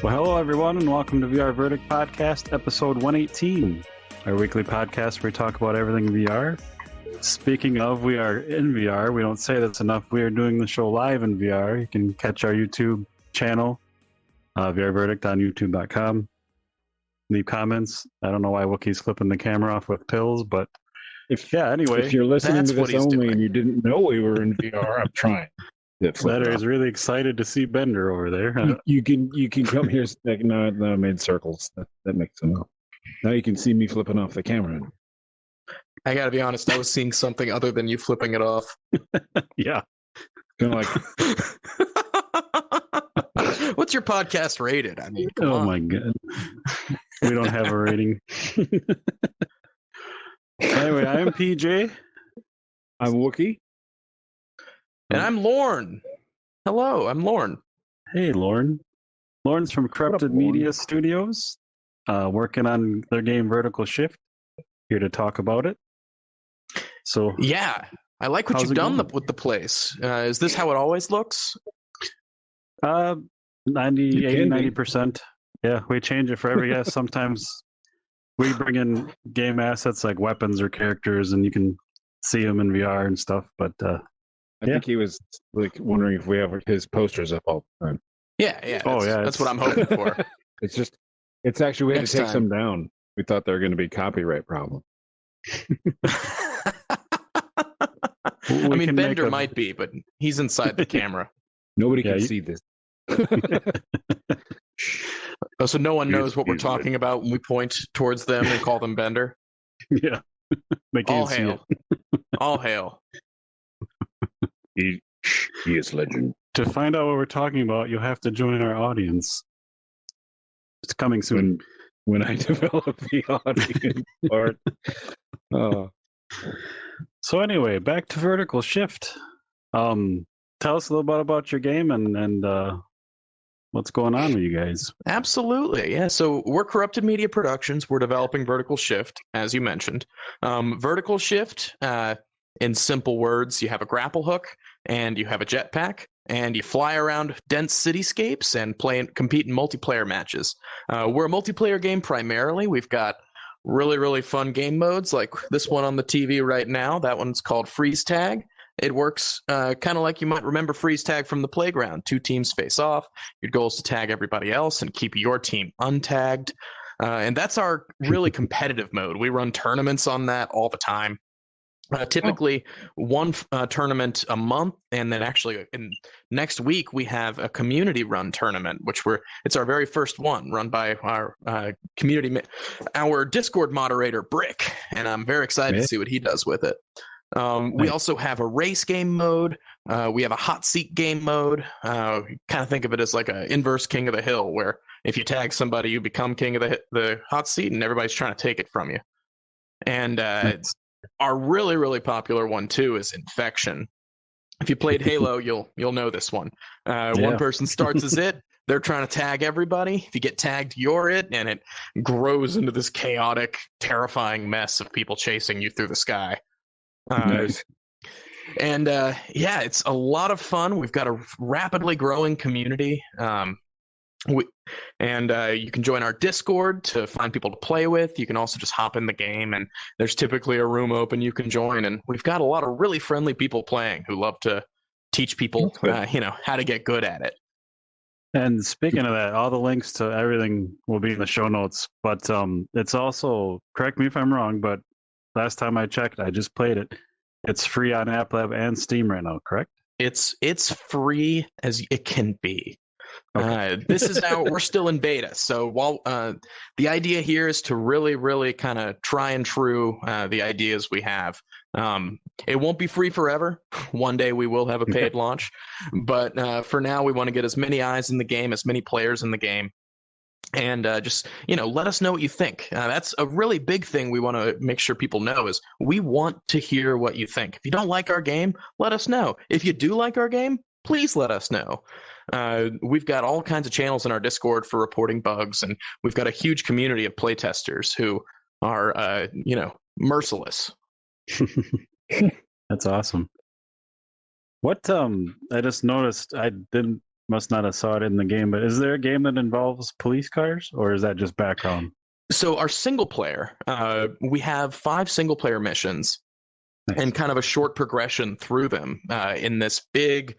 Well, hello everyone, and welcome to VR Verdict Podcast, episode 118, our weekly podcast where we talk about everything VR. Speaking of, we are in VR. We don't say that's enough. We are doing the show live in VR. You can catch our YouTube channel, VR Verdict, on youtube.com. Leave comments. I don't know why Wookiee's flipping the camera off with pills, but if you're listening to this only and you didn't know we were in VR, I'm trying. Letter is really excited to see Bender over there. You can come here. No, I made circles. That makes them up. Now you can see me flipping off the camera. I gotta be honest, I was seeing something other than you flipping it off. Yeah. Kind of like, what's your podcast rated? I mean, come on. My God. We don't have a rating. Anyway, I'm PJ. I'm Wookie. And I'm Lorne. Hello, I'm Lorne. Hey, Lorne. Lorne's from Corrupted Media Studios, working on their game Vertical Shift. Here to talk about it. So yeah, I like what you've done with the place. Is this how it always looks? 90%. Yeah, we change it for every guest. Sometimes we bring in game assets like weapons or characters, and you can see them in VR and stuff, but I think he was like wondering if we have his posters up all the time. Yeah. That's what I'm hoping for. It's actually, we had to take some down. We thought there were going to be copyright problem. I mean, Bender might be, but he's inside the camera. Nobody can see this. Oh, so no one knows what we're talking about when we point towards them and call them Bender? Yeah. All hail. All hail. He is legend. To find out what we're talking about, you'll have to join our audience. It's coming soon. When I develop the audience part. So anyway, back to Vertical Shift. Tell us a little bit about your game and what's going on with you guys. Absolutely, yeah. So we're Corrupted Media Productions. We're developing Vertical Shift, as you mentioned. Vertical Shift, in simple words, you have a grapple hook and you have a jetpack, and you fly around dense cityscapes and compete in multiplayer matches. We're a multiplayer game primarily. We've got really, really fun game modes like this one on the TV right now. That one's called Freeze Tag. It works kind of like you might remember Freeze Tag from the playground. Two teams face off. Your goal is to tag everybody else and keep your team untagged. And that's our really competitive mode. We run tournaments on that all the time. Typically one tournament a month, and then actually next week we have a community run tournament, it's our very first one, run by our our Discord moderator Brick, and I'm very excited to see what he does with it. We also have a race game mode. We have a hot seat game mode. Kind of think of it as like an inverse King of the Hill, where if you tag somebody, you become king of the hot seat, and everybody's trying to take it from you. And our really, really popular one too is Infection. If you played Halo, you'll know this one. One person starts as it. They're trying to tag everybody. If you get tagged, you're it, and it grows into this chaotic, terrifying mess of people chasing you through the sky. Nice. And it's a lot of fun. We've got a rapidly growing community. You can join our Discord to find people to play with. You can also just hop in the game, and there's typically a room open you can join. And we've got a lot of really friendly people playing who love to teach people, how to get good at it. And speaking of that, all the links to everything will be in the show notes. But it's also, correct me if I'm wrong, but last time I checked, I just played it. It's free on AppLab and Steam right now, correct? It's free as it can be. Okay. This is now, we're still in beta. So while the idea here is to really, really kind of try and true the ideas we have. It won't be free forever. One day we will have a paid launch. But for now, we want to get as many eyes in the game, as many players in the game. And just, let us know what you think. That's a really big thing we want to make sure people know is we want to hear what you think. If you don't like our game, let us know. If you do like our game, please let us know. We've got all kinds of channels in our Discord for reporting bugs, and we've got a huge community of playtesters who are, merciless. That's awesome. What I just noticed, must not have saw it in the game, but is there a game that involves police cars, or is that just background? So our single player, we have 5 single player missions. Nice. And kind of a short progression through them in this big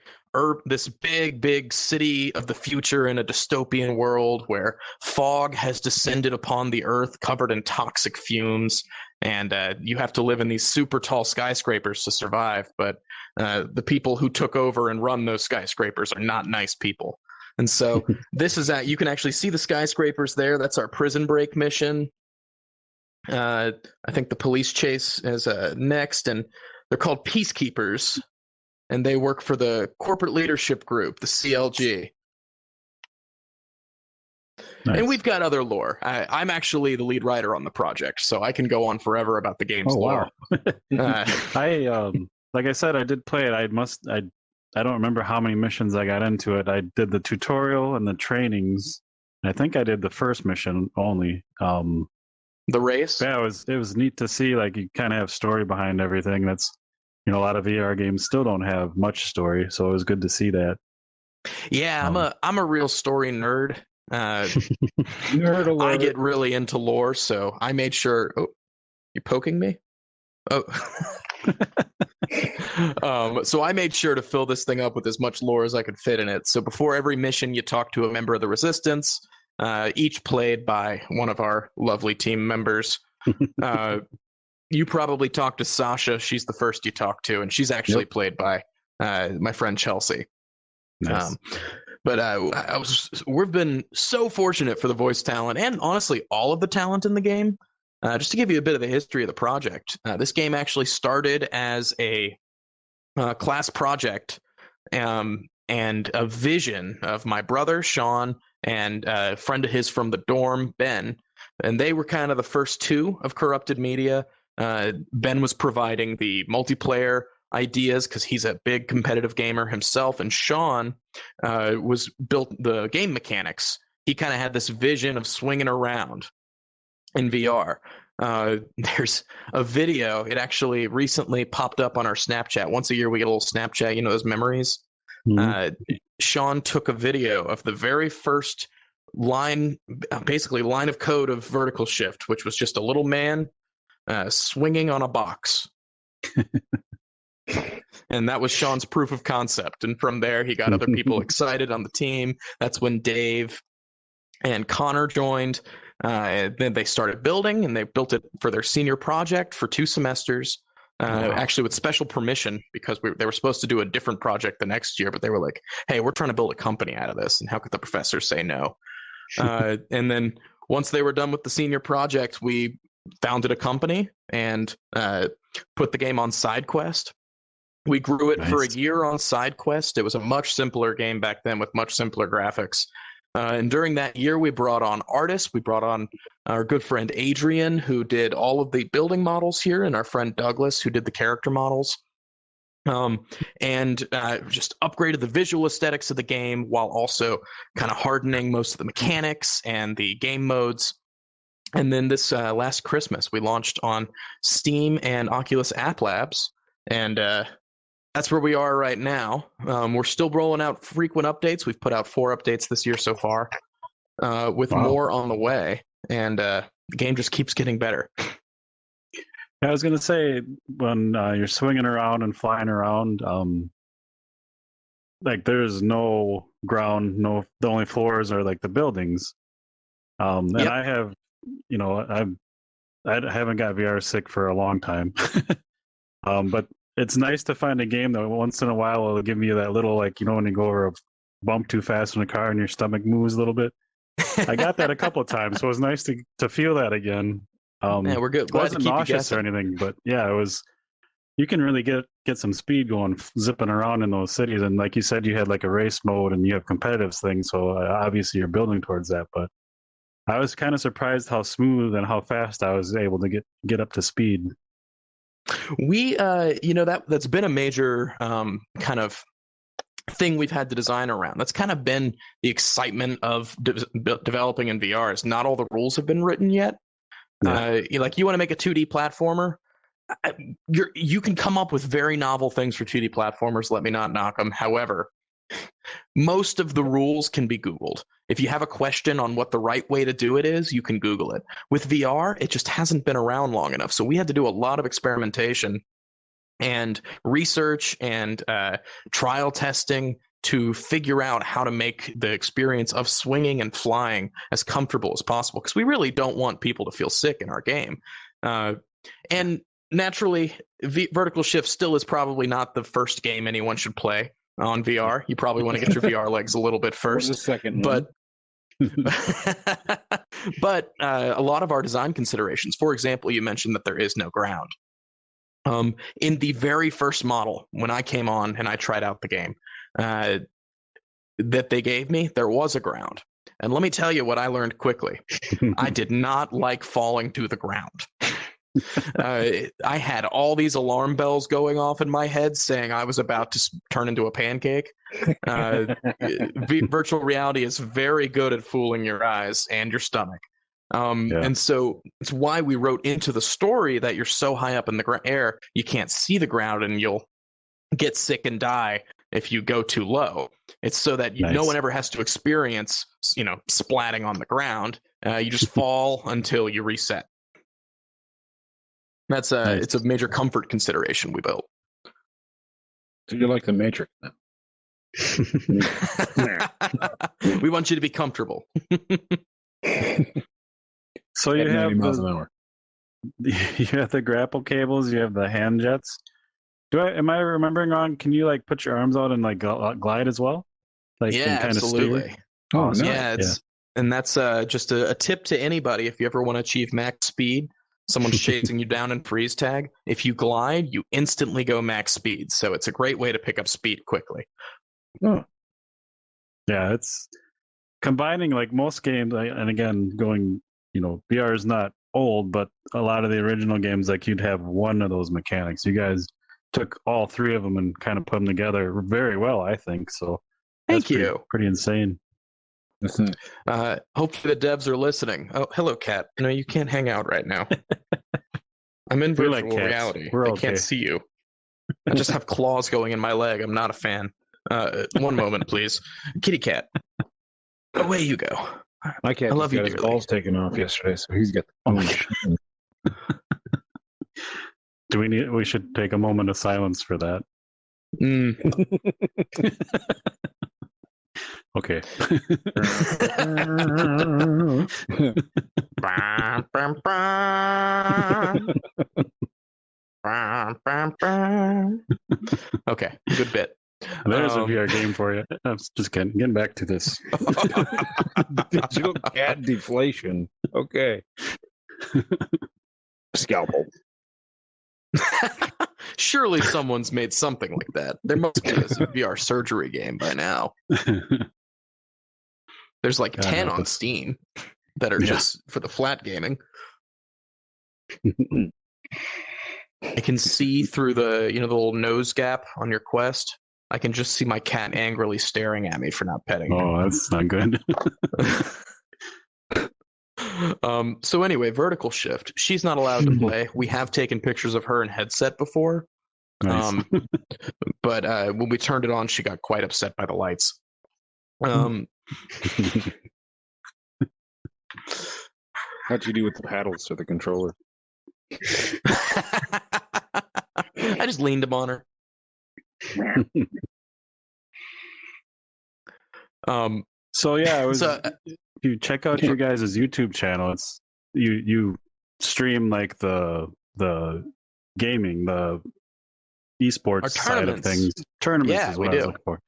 city of the future in a dystopian world where fog has descended upon the earth covered in toxic fumes, and you have to live in these super tall skyscrapers to survive. But the people who took over and run those skyscrapers are not nice people. And so this is you can actually see the skyscrapers there. That's our prison break mission. I think the police chase is next, and they're called Peacekeepers, and they work for the corporate leadership group, the CLG. Nice. And we've got other lore. I'm actually the lead writer on the project, so I can go on forever about the game's lore. Wow. Like I said, I did play it. I don't remember how many missions I got into it. I did the tutorial and the trainings. I think I did the first mission only. The race? Yeah, it was neat to see, like, you kind of have story behind everything. That's, a lot of VR games still don't have much story, so it was good to see that. Yeah, I'm a real story nerd. Nerd alert. I get really into lore, so I made sure. Oh, you poking me? Oh. So I made sure to fill this thing up with as much lore as I could fit in it. So before every mission, you talk to a member of the Resistance. Each played by one of our lovely team members. You probably talked to Sasha. She's the first you talk to, and she's actually played by my friend Chelsea. Nice. We've been so fortunate for the voice talent, and honestly, all of the talent in the game. Just to give you a bit of the history of the project, this game actually started as a class project and a vision of my brother, Sean, and a friend of his from the dorm, Ben. And they were kind of the first 2 of Corrupted Media. Ben was providing the multiplayer ideas because he's a big competitive gamer himself. And Sean built the game mechanics. He kind of had this vision of swinging around in VR. There's a video. It actually recently popped up on our Snapchat. Once a year, we get a little Snapchat, those memories. Mm-hmm. Sean took a video of the very first line of code of Vertical Shift, which was just a little man swinging on a box. And that was Sean's proof of concept. And from there, he got other people excited on the team. That's when Dave and Connor joined. Then they started building, and they built it for their senior project for 2 semesters. Actually with special permission, because they were supposed to do a different project the next year, but they were like, hey, we're trying to build a company out of this, and how could the professor say no? And then once they were done with the senior project, we founded a company and put the game on SideQuest. We grew it for a year on SideQuest. It was a much simpler game back then with much simpler graphics. And during that year, we brought on artists. We brought on our good friend Adrian, who did all of the building models here, and our friend Douglas, who did the character models. And just upgraded the visual aesthetics of the game while also kind of hardening most of the mechanics and the game modes. And then this last Christmas, we launched on Steam and Oculus AppLabs, and that's where we are right now. We're still rolling out frequent updates. We've put out 4 updates this year so far, with more on the way, and the game just keeps getting better. I was going to say, when you're swinging around and flying around, like, there's no ground, the only floors are like the buildings. And I have, I haven't got VR sick for a long time. But it's nice to find a game that once in a while will give you that little, like, when you go over a bump too fast in a car and your stomach moves a little bit. I got that a couple of times, so it was nice to feel that again. Yeah, we're good. It wasn't nauseous or anything, but yeah, it was. You can really get some speed going, zipping around in those cities. And like you said, you had like a race mode and you have competitive things, so obviously you're building towards that. But I was kind of surprised how smooth and how fast I was able to get up to speed. We, that's been a major kind of thing we've had to design around. That's kind of been the excitement of developing in VR. Is not all the rules have been written yet. Yeah. You want to make a 2D platformer. You can come up with very novel things for 2D platformers. Let me not knock them. However, most of the rules can be Googled. If you have a question on what the right way to do it is, you can Google it. With VR, it just hasn't been around long enough. So we had to do a lot of experimentation and research and trial testing to figure out how to make the experience of swinging and flying as comfortable as possible, because we really don't want people to feel sick in our game. And naturally, Vertical Shift still is probably not the first game anyone should play on VR. You probably want to get your VR legs a little bit first. The second but but a lot of our design considerations, for example, you mentioned that there is no ground. In the very first model, when I came on and I tried out the game, that they gave me, there was a ground. And let me tell you what I learned quickly. I did not like falling to the ground. I had all these alarm bells going off in my head saying I was about to turn into a pancake. Virtual reality is very good at fooling your eyes and your stomach. And so it's why we wrote into the story that you're so high up in the air, you can't see the ground and you'll get sick and die if you go too low. It's so that no one ever has to experience, splatting on the ground. You just fall until you reset. That's it's a major comfort consideration we built. So you're like the Matrix now. We want you to be comfortable. So you have 90 miles an hour. You have the grapple cables. You have the hand jets. Am I remembering wrong? Can you like put your arms out and like glide as well? Like yeah, kind absolutely. Of oh, nice. And that's just a tip to anybody if you ever want to achieve max speed. Someone's chasing you down in freeze tag. If you glide, you instantly go max speed. So it's a great way to pick up speed quickly. Oh. Yeah, it's combining like most games. And again, going, VR is not old, but a lot of the original games, like you'd have one of those mechanics. You guys took all three of them and kind of put them together very well, I think. So thank you. Pretty insane. Hopefully the devs are listening. Oh, hello, Cat. No, you can't hang out right now. I'm in virtual reality. I can't see you. I just have claws going in my leg. I'm not a fan. One moment, please. Kitty cat. Away you go. My cat got his balls taken off yesterday, so he's got the We should take a moment of silence for that. Okay. Okay, good bit. There's a VR game for you. I'm just getting back to this. Digital cat deflation. Okay. Scalpel. Surely someone's made something like that. There must be a VR surgery game by now. There's like 10 on Steam that are just for the flat gaming. I can see through the the little nose gap on your Quest. I can just see my cat angrily staring at me for not petting him. Oh, that's not good. So anyway, Vertical Shift. She's not allowed to play. We have taken pictures of her in headset before. Nice. But when we turned it on, she got quite upset by the lights. How'd you do with the paddles to the controller? I just leaned them on her. So yeah, you check out your guys' YouTube channel. It's you stream like the gaming, the esports side of things. Tournaments is what I was looking for.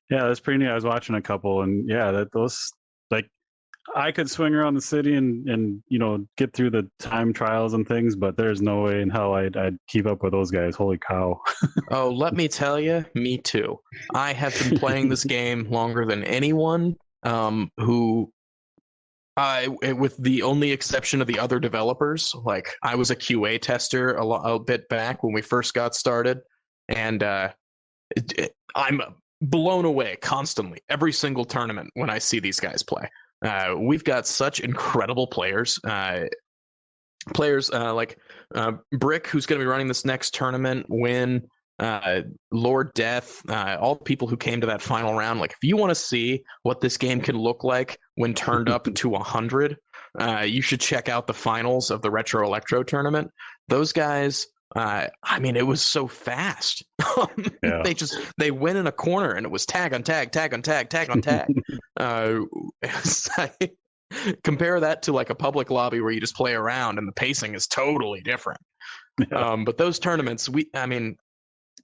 Yeah, that's pretty neat. I was watching a couple, and those like I could swing around the city and get through the time trials and things, but there's no way in hell I'd keep up with those guys. Holy cow! Oh, let me tell you, me too. I have been playing this game longer than anyone. With the only exception of the other developers, like I was a QA tester a bit back when we first got started, and I'm blown away constantly every single tournament when I see these guys play. We've got such incredible players. Players like Brick, who's going to be running this next tournament, Win, Lord Death, all the people who came to that final round. Like, if you want to see what this game can look like when turned up to 100, you should check out the finals of the Retro Electro tournament. Those guys, I mean, it was so fast. Yeah. They went in a corner and it was tag on tag, tag on tag, tag on tag. Compare that to like a public lobby where you just play around and the pacing is totally different. Yeah. But those tournaments,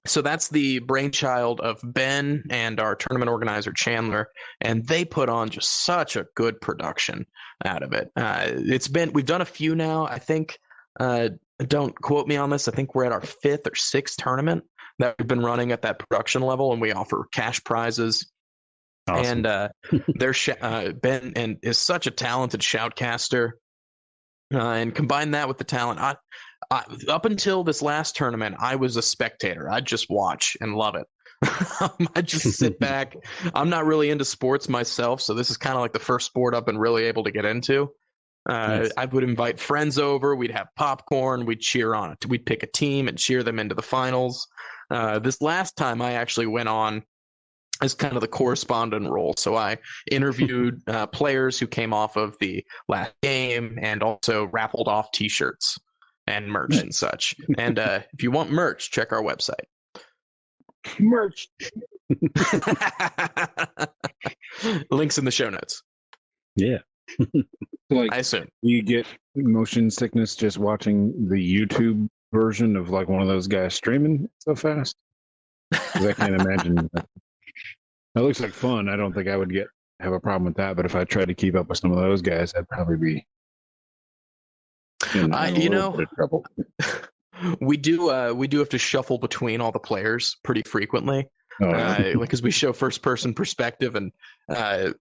so that's the brainchild of Ben and our tournament organizer, Chandler, and they put on just such a good production out of it. We've done a few now. I think, don't quote me on this, I think we're at our 5th or 6th tournament that we've been running at that production level, and we offer cash prizes. Awesome. And Ben is such a talented shoutcaster, and combine that with the talent. Up until this last tournament, I was a spectator. I'd just watch and love it. I'd just sit back. I'm not really into sports myself, so this is kind of like the first sport I've been really able to get into. Nice. I would invite friends over. We'd have popcorn. We'd cheer on it. We'd pick a team and cheer them into the finals. This last time, I actually went on as kind of the correspondent role. So I interviewed players who came off of the last game and also raffled off T-shirts and merch and such. And if you want merch, check our website. Merch. Links in the show notes. Yeah. Like, I assume. you get motion sickness just watching the YouTube version of like one of those guys streaming so fast. 'Cause I can't imagine. That looks like fun. I don't think I would have a problem with that. But if I tried to keep up with some of those guys, I'd probably be in a little bit of trouble. We do have to shuffle between all the players pretty frequently, because we show first person perspective, and I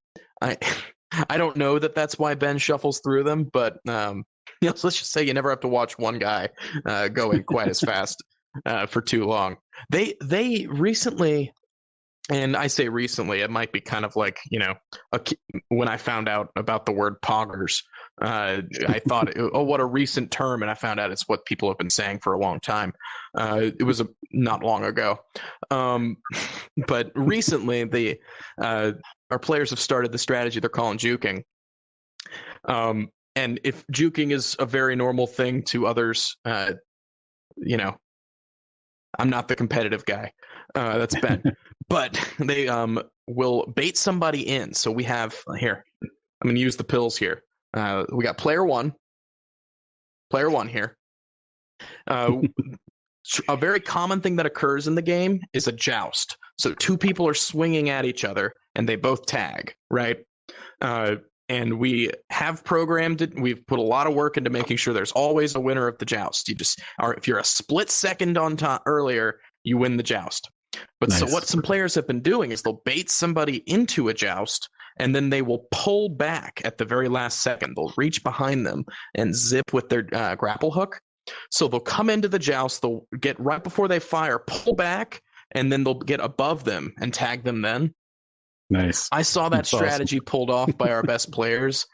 don't know that's why Ben shuffles through them, but so let's just say you never have to watch one guy going quite as fast for too long. They recently. And I say recently, it might be kind of like, when I found out about the word poggers, I thought, oh, what a recent term. And I found out it's what people have been saying for a long time. It was not long ago. But recently, our players have started the strategy they're calling juking. And if juking is a very normal thing to others, I'm not the competitive guy. That's Ben. But they will bait somebody in. So we have here. I'm going to use the pills here. We got player one here. A very common thing that occurs in the game is a joust. So two people are swinging at each other, and they both tag, right? And we have programmed it. We've put a lot of work into making sure there's always a winner of the joust. If you're a split second on top earlier, you win the joust. But nice. So what some players have been doing is they'll bait somebody into a joust, and then they will pull back at the very last second. They'll reach behind them and zip with their grapple hook. So they'll come into the joust, they'll get right before they fire, pull back, and then they'll get above them and tag them then. Nice. I saw that strategy pulled off by our best players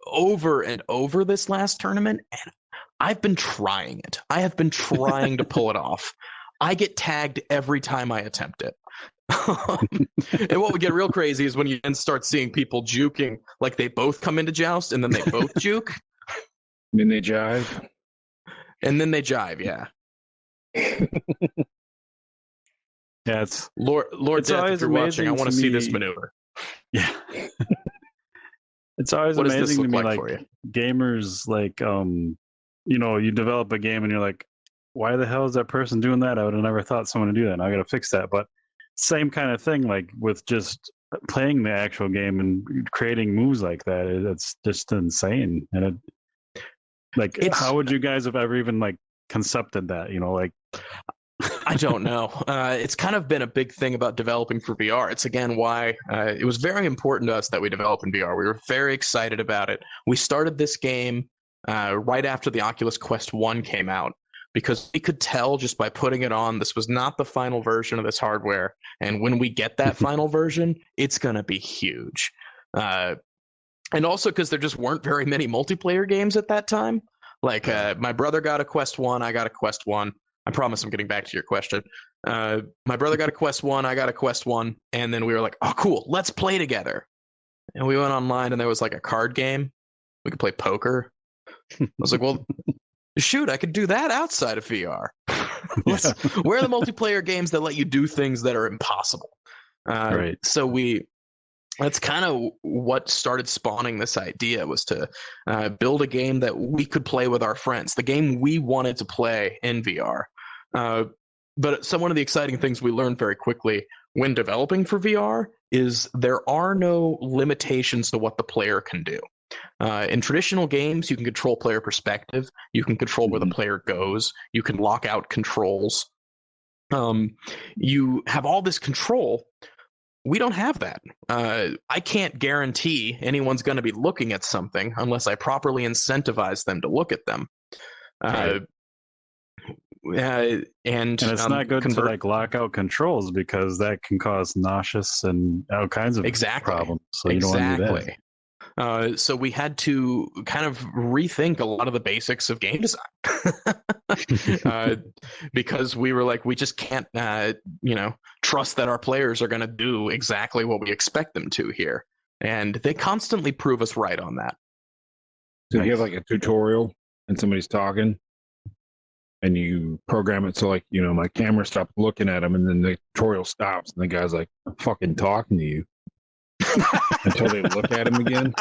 over and over this last tournament, and I've been trying it. I have been trying to pull it off. I get tagged every time I attempt it. And what would get real crazy is when you then start seeing people juking, like they both come into joust and then they both juke. Then they jive. And then they jive, yeah. Yeah, it's Lord Death, if you're watching, I want to see this maneuver. Yeah. It's always what amazing to me, like for you? Gamers, like, you develop a game and you're like, why the hell is that person doing that? I would have never thought someone would do that. I got to fix that. But same kind of thing, like with just playing the actual game and creating moves like that. It's just insane. And how would you guys have ever even like concepted that? I don't know. It's kind of been a big thing about developing for VR. It's again why it was very important to us that we develop in VR. We were very excited about it. We started this game right after the Oculus Quest 1 came out. because we could tell just by putting it on, this was not the final version of this hardware. And when we get that final version, it's going to be huge. And also because there just weren't very many multiplayer games at that time. Like my brother got a Quest 1, I got a Quest 1. I promise I'm getting back to your question. My brother got a Quest 1, I got a Quest 1. And then we were like, oh, cool, let's play together. And we went online and there was like a card game. We could play poker. I was like, well, shoot, I could do that outside of VR. Where are the multiplayer games that let you do things that are impossible? Right. So that's kind of what started spawning this idea, was to build a game that we could play with our friends, the game we wanted to play in VR. But one of the exciting things we learned very quickly when developing for VR is there are no limitations to what the player can do. In traditional games, you can control player perspective, you can control where the player goes, you can lock out controls. You have all this control. We don't have that. I can't guarantee anyone's going to be looking at something unless I properly incentivize them to look at them. And it's not good to like lock out controls, because that can cause nauseous and all kinds of problems. So you don't want to do that. So we had to kind of rethink a lot of the basics of game design because we were like, we just can't, trust that our players are going to do exactly what we expect them to here. And they constantly prove us right on that. So you have like a tutorial and somebody's talking and you program it so like, my camera stops looking at them and then the tutorial stops and the guy's like, I'm fucking talking to you. Until they look at him again.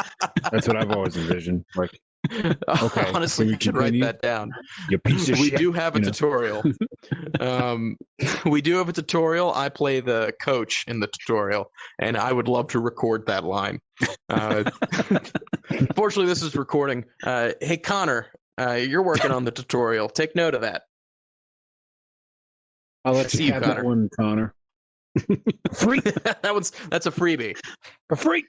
That's what I've always envisioned. Like, okay, honestly, you should write that down. You piece of shit. We do have a tutorial. We do have a tutorial. I play the coach in the tutorial, and I would love to record that line. Fortunately, this is recording. Hey, Connor, you're working on the tutorial. Take note of that. I'll let you have that one, Connor. Free. That's a freebie. For free.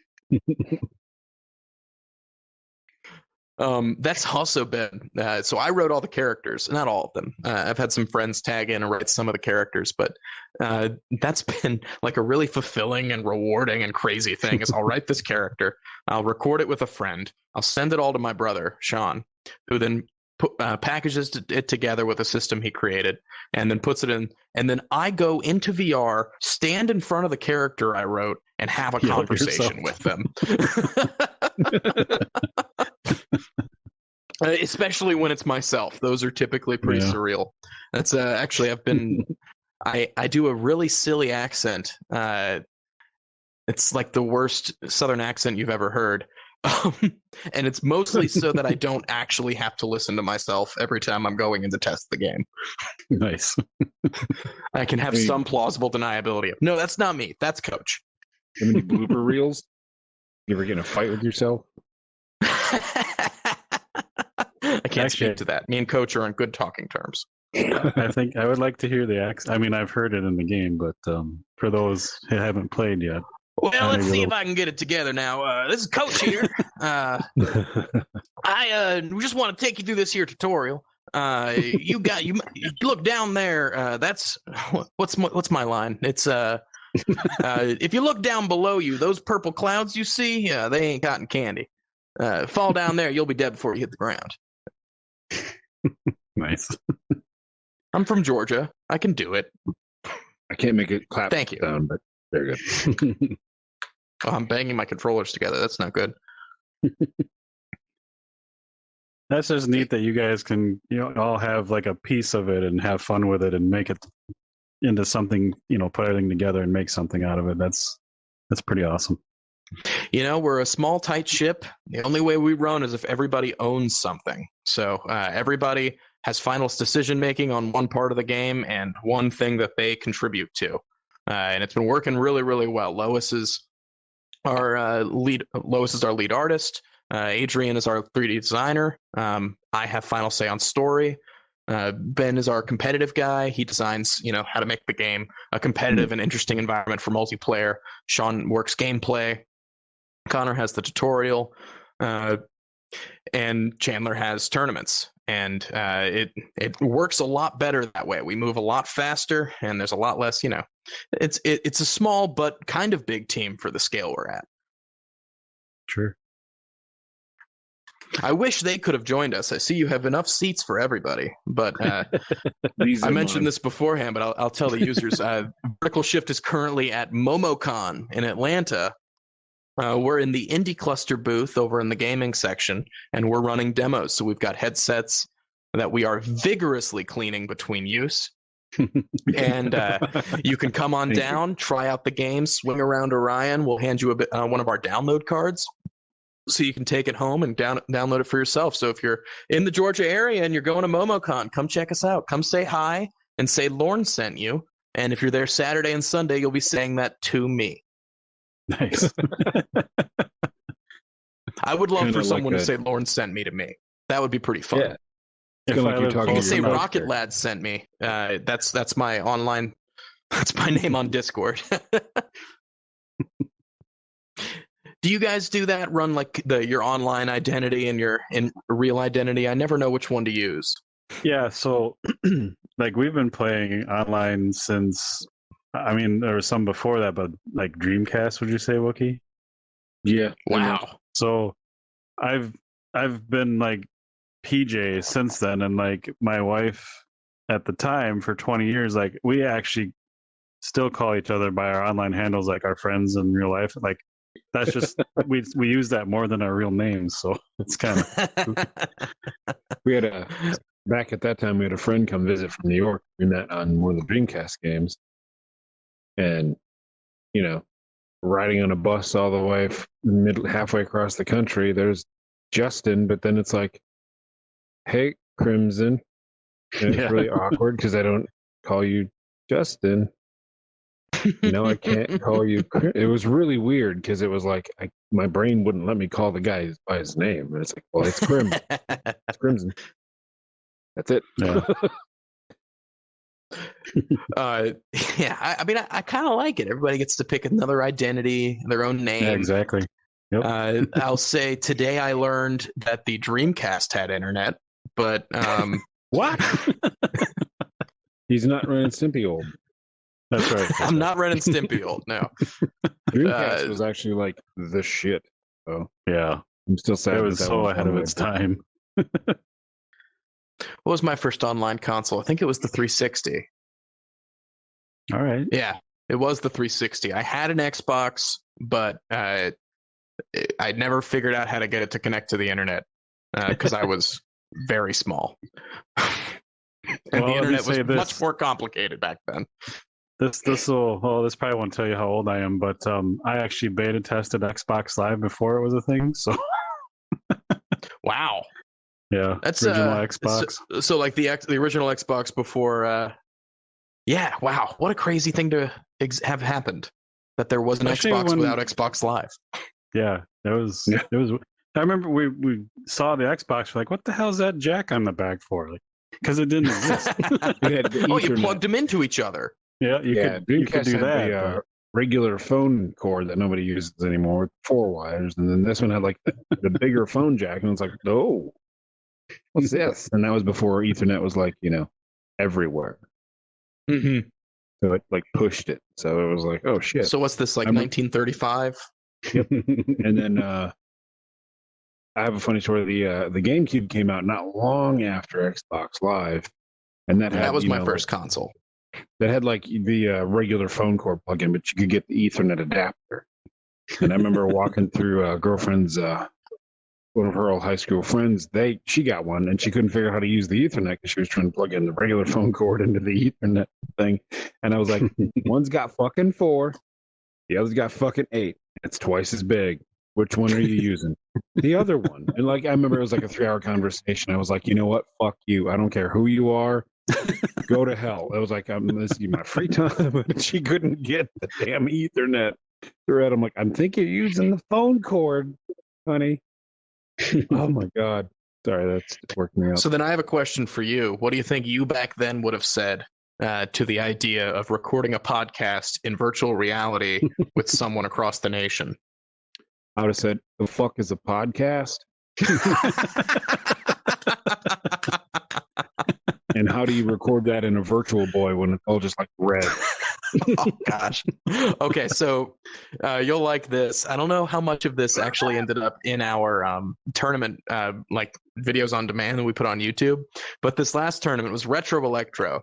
That's also been so I wrote all the characters, not all of them. I've had some friends tag in and write some of the characters, but that's been like a really fulfilling and rewarding and crazy thing. Is I'll write this character, I'll record it with a friend, I'll send it all to my brother Sean, who then packages it together with a system he created, and then puts it in. And then I go into VR, stand in front of the character I wrote, and have a conversation with them. Especially when it's myself. Those are typically pretty surreal. That's actually I do a really silly accent. It's like the worst Southern accent you've ever heard. And it's mostly so that I don't actually have to listen to myself every time I'm going in to test the game. Nice. I can have some plausible deniability of, no, that's not me. That's Coach. How many blooper reels? You ever get in a fight with yourself? I can't speak to that. Me and Coach are on good talking terms. I think I would like to hear the accent. I mean, I've heard it in the game, but for those who haven't played yet. Well, let's see if I can get it together now. This is Coach here. I just want to take you through this here tutorial. You look down there. That's what's my line? It's if you look down below you, those purple clouds you see, they ain't cotton candy. Fall down there, you'll be dead before you hit the ground. Nice. I'm from Georgia. I can do it. I can't make it clap. Thank you. Down, but very good. Oh, I'm banging my controllers together. That's not good. That's just neat that you guys can, all have like a piece of it and have fun with it and make it into something, put everything together and make something out of it. That's pretty awesome. We're a small, tight ship. The only way we run is if everybody owns something. So everybody has final decision making on one part of the game and one thing that they contribute to. And it's been working really, really well. Lois is our lead artist. Adrian is our 3D designer. I have final say on story. Ben is our competitive guy. He designs, how to make the game a competitive and interesting environment for multiplayer. Sean works gameplay. Connor has the tutorial. And Chandler has tournaments. and it works a lot better that way. We move a lot faster, and there's a lot less. It's a small but kind of big team for the scale we're at. Sure. I wish they could have joined us. I see you have enough seats for everybody, but I mentioned this beforehand, but I'll tell the users. Vertical Shift is currently at MomoCon in Atlanta. We're in the Indie Cluster booth over in the gaming section, and we're running demos. So we've got headsets that we are vigorously cleaning between use. And you can come on down, try out the game, swing around Orion. We'll hand you one of our download cards, so you can take it home and download it for yourself. So if you're in the Georgia area and you're going to MomoCon, come check us out. Come say hi and say Lorne sent you. And if you're there Saturday and Sunday, you'll be saying that to me. Nice. I would love for someone to say Lorne sent me to me. That would be pretty fun. Yeah. If you can say Rocket Lad sent me. That's my online. That's my name on Discord. Do you guys do that? Run like your online identity and your real identity? I never know which one to use. Yeah, so like we've been playing online since. I mean, there was some before that, but like Dreamcast, would you say, Wookie? Yeah. Wow. So I've been like PJ since then, and like my wife at the time for 20 years, like we actually still call each other by our online handles, like our friends in real life. Like that's just we use that more than our real names, so it's kind of. We had back at that time we had a friend come visit from New York. We met on one of the Dreamcast games. And, riding on a bus all the way halfway across the country, there's Justin, but then it's like, hey, Crimson. And it's really awkward because I don't call you Justin. I can't call you. It was really weird because it was like my brain wouldn't let me call the guy by his name. And it's like, well, it's Crimson. It's Crimson. That's it. Yeah. I mean, I kind of like it. Everybody gets to pick another identity, their own name. Yeah, exactly. Yep. I'll say today I learned that the Dreamcast had internet, but what? He's not Ren and Stimpy old. That's right. I'm not Ren and Stimpy old. No. Dreamcast was actually like the shit. Oh yeah, I'm still sad. It was so ahead of its time. What was my first online console? I think it was the 360. All right. Yeah, it was the 360. I had an Xbox, but I never figured out how to get it to connect to the internet because I was very small. And the internet was much more complicated back then. This probably won't tell you how old I am, but I actually beta tested Xbox Live before it was a thing. So. Wow. Yeah, that's original Xbox. So like the original Xbox before. Yeah, wow, what a crazy thing to have happened. That there was an Xbox without Xbox Live. Yeah, it was. I remember we saw the Xbox. We're like, what the hell is that jack on the back for? Like, because it didn't exist. You plugged them into each other. Yeah, you could do that. The regular phone cord that nobody uses anymore with 4 wires, and then this one had like the bigger phone jack, and it's like, oh. What's this? And that was before Ethernet was like, everywhere. Mm-hmm. So it like pushed it. So it was like, oh shit. So what's this, like 1935? Yep. And then I have a funny story. The GameCube came out not long after Xbox Live, and that was my first console. That had like the regular phone cord plug-in, but you could get the Ethernet adapter. And I remember walking through a girlfriend's. One of her old high school friends, she got one, and she couldn't figure out how to use the Ethernet because she was trying to plug in the regular phone cord into the Ethernet thing. And I was like, one's got fucking 4, the other's got fucking 8. It's twice as big. Which one are you using? The other one. And like I remember it was like a 3-hour conversation. I was like, you know what? Fuck you. I don't care who you are. Go to hell. I was like, this is my free time. But she couldn't get the damn Ethernet thread. I'm like, I'm thinking you're using the phone cord, honey. Oh my god. Sorry, that's working me out. So then I have a question for you. What do you think you back then would have said to the idea of recording a podcast in virtual reality with someone across the nation? I would have said, the fuck is a podcast? And how do you record that in a Virtual Boy when it's all just like red? Oh gosh. Okay, so you'll like this. I don't know how much of this actually ended up in our tournament, like videos on demand that we put on YouTube. But this last tournament was Retro Electro,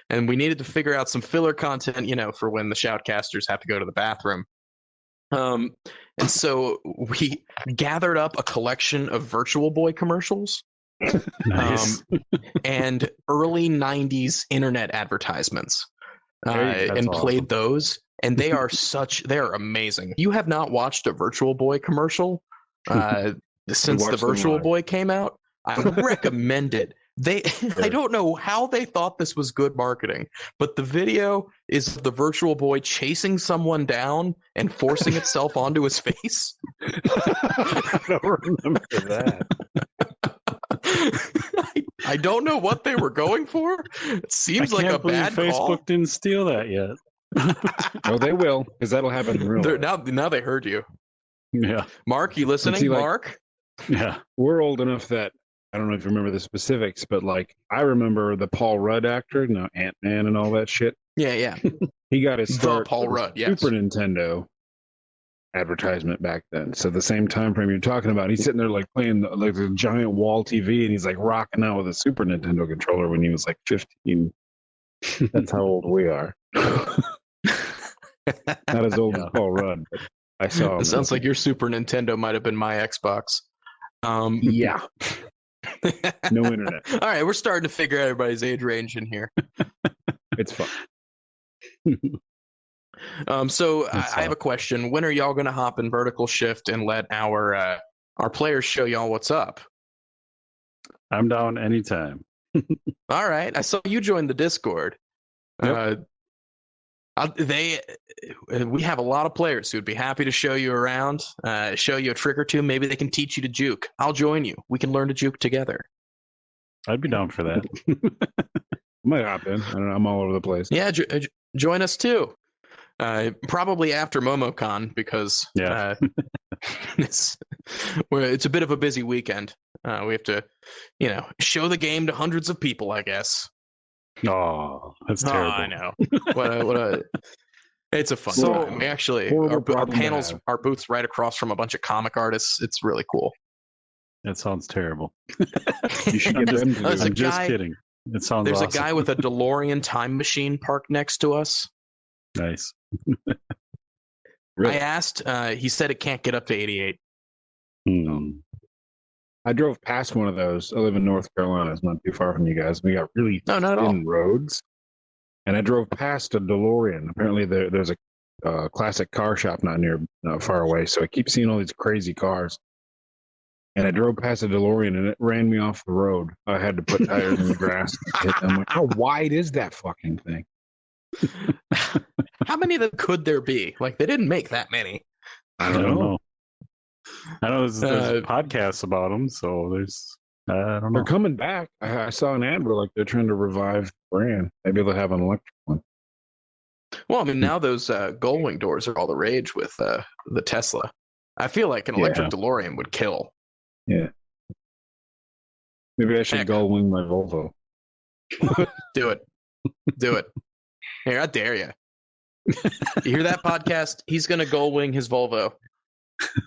and we needed to figure out some filler content, for when the shoutcasters have to go to the bathroom. And so we gathered up a collection of Virtual Boy commercials. Nice. And early 90s internet advertisements. And played those, and they are amazing. If you have not watched a Virtual Boy commercial since the Virtual Boy came out, I recommend it. I don't know how they thought this was good marketing, but the video is the Virtual Boy chasing someone down and forcing itself onto his face. I don't remember that. I don't know what they were going for. It seems like a bad Facebook call. didn't steal that yet. Oh, they will, because that'll happen in real life. Now they heard you. Yeah. Mark, you listening? See, Mark? Yeah. We're old enough that I don't know if you remember the specifics, but like I remember the Paul Rudd actor, Ant-Man and all that shit. Yeah. He got his start Paul with Rudd, yes. Super Nintendo advertisement back then. So the same time frame you're talking about, he's sitting there like playing like the giant wall TV, and he's like rocking out with a Super Nintendo controller when he was like 15. That's how old we are. Not as old as Paul Rudd, but I saw him. It sounds like your Super Nintendo might have been my Xbox. Yeah. No internet. All right, we're starting to figure out everybody's age range in here. It's fun. So I have a question. When are y'all going to hop in vertical shift and let our players show y'all what's up? I'm down anytime. All right. I saw you join the Discord. Yep. We have a lot of players who would be happy to show you around, show you a trick or two. Maybe they can teach you to juke. I'll join you. We can learn to juke together. I'd be down for that. I might hop in. I don't know. I'm all over the place. Yeah, join us too. Probably after MomoCon because it's a bit of a busy weekend. We have to, show the game to hundreds of people, I guess. Oh, that's terrible. I know. It's a fun time. We actually, our panels, our booth's right across from a bunch of comic artists. It's really cool. That sounds terrible. You should get them to do it. I'm just kidding. It sounds There's awesome. a guy with a DeLorean time machine parked next to us. Nice. Really? I asked, he said it can't get up to 88. I drove past one of those. I live in North Carolina. It's not too far from you guys. We got really not at all. thin roads. And I drove past a DeLorean. Apparently there's a classic car shop not far away. So I keep seeing all these crazy cars. And I drove past a DeLorean and it ran me off the road. I had to put tires in the grass. I'm like, how wide is that fucking thing? How many of them could there be? Like, they didn't make that many. I don't know. I know there's podcasts about them, so I don't know. They're coming back. I saw an ad where like they're trying to revive the brand. Maybe they'll have an electric one. Well, I mean, now those gull-wing doors are all the rage with the Tesla. I feel like an electric DeLorean would kill. Yeah. Maybe I should gull-wing my Volvo. Do it. Here, I dare you. You hear that, podcast? He's going to gull-wing his Volvo.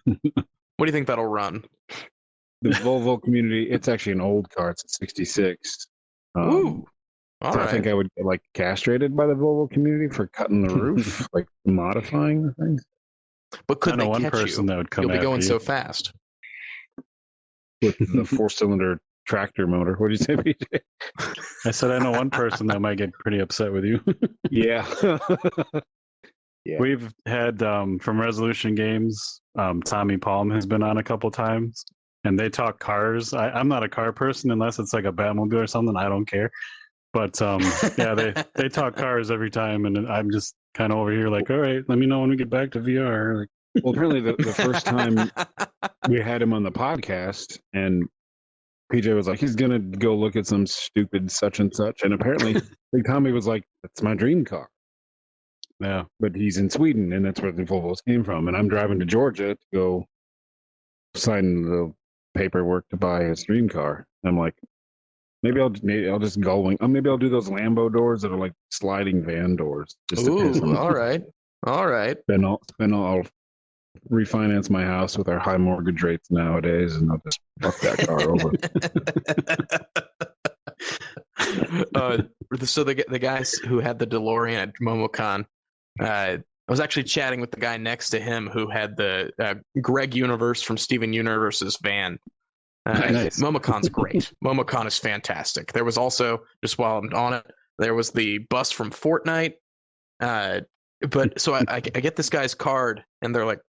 What do you think that'll run? The Volvo community, it's actually an old car. It's a 66. Ooh. All right. I think I would get like castrated by the Volvo community for cutting the roof, like modifying the things. But could they one catch person you? That would come You'll be going you. so fast. With the 4-cylinder tractor motor. What did you say, PJ? I said I know one person that might get pretty upset with you. Yeah. Yeah. We've had from Resolution Games, Tommy Palm has been on a couple times, and they talk cars. I'm not a car person unless it's like a Batmobile or something. I don't care. But they talk cars every time, and I'm just kind of over here like, all right, let me know when we get back to VR. Like, well, apparently the first time we had him on the podcast, and PJ was like, he's gonna go look at some stupid such and such, and apparently Big Tommy was like, that's my dream car. Yeah, but he's in Sweden, and that's where the Volvos came from. And I'm driving to Georgia to go sign the paperwork to buy his dream car. I'm like, maybe I'll just gull. Maybe I'll do those Lambo doors that are like sliding van doors. Just to piss Ooh, them off. all right. Then I'll refinance my house with our high mortgage rates nowadays, and I'll just fuck that car over. So the guys who had the DeLorean at MomoCon, I was actually chatting with the guy next to him who had the Greg Universe from Steven Universe's van. Nice. MomoCon's great. MomoCon is fantastic. There was also, just while I'm on it, there was the bus from Fortnite. But so I get this guy's card, and they're like,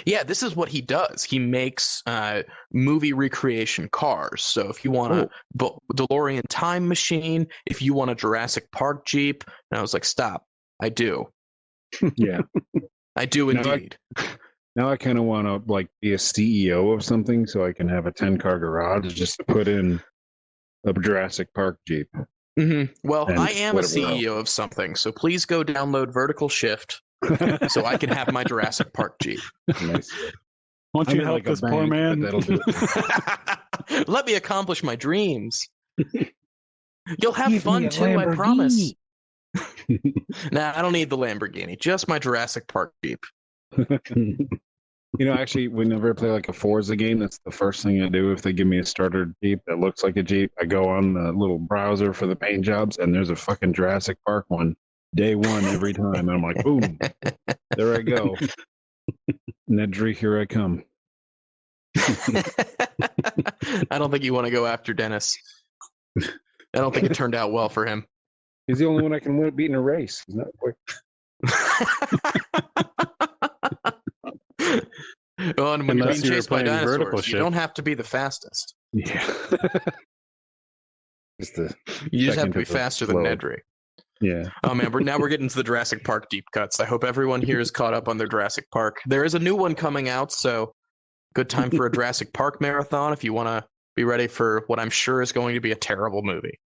yeah, this is what he does. He makes movie recreation cars. So if you want a DeLorean time machine, if you want a Jurassic Park Jeep, and I was like, stop. I do. Yeah. I do indeed. Now I kind of want to like be a CEO of something so I can have a 10-car garage just to put in a Jurassic Park Jeep. Mm-hmm. Well, And I am a CEO else. of something, so please go download Vertical Shift so I can have my Jurassic Park Jeep. Nice. Won't I'm you in, help like, a this poor bank, man? but that'll do it. Let me accomplish my dreams. You'll have Give fun me a too, I promise. Lamborghini. Nah, I don't need the Lamborghini, just my Jurassic Park Jeep. Actually, whenever I play like a Forza game, that's the first thing I do. If they give me a starter Jeep that looks like a Jeep, I go on the little browser for the paint jobs, and there's a fucking Jurassic Park one, day one every time. And I'm like, boom, there I go. Nedry, here I come. I don't think you want to go after Dennis. I don't think it turned out well for him. He's the only one I can win beating a race. He's not quick. Well, and when you're Unless being you're chased by playing Vertical dinosaurs, you Shift. don't have to be the fastest. Yeah. You just have second to be to the faster than flow. Nedry. Yeah. Oh man, we're getting to the Jurassic Park deep cuts. I hope everyone here is caught up on their Jurassic Park. There is a new one coming out, so good time for a Jurassic Park marathon if you want to be ready for what I'm sure is going to be a terrible movie.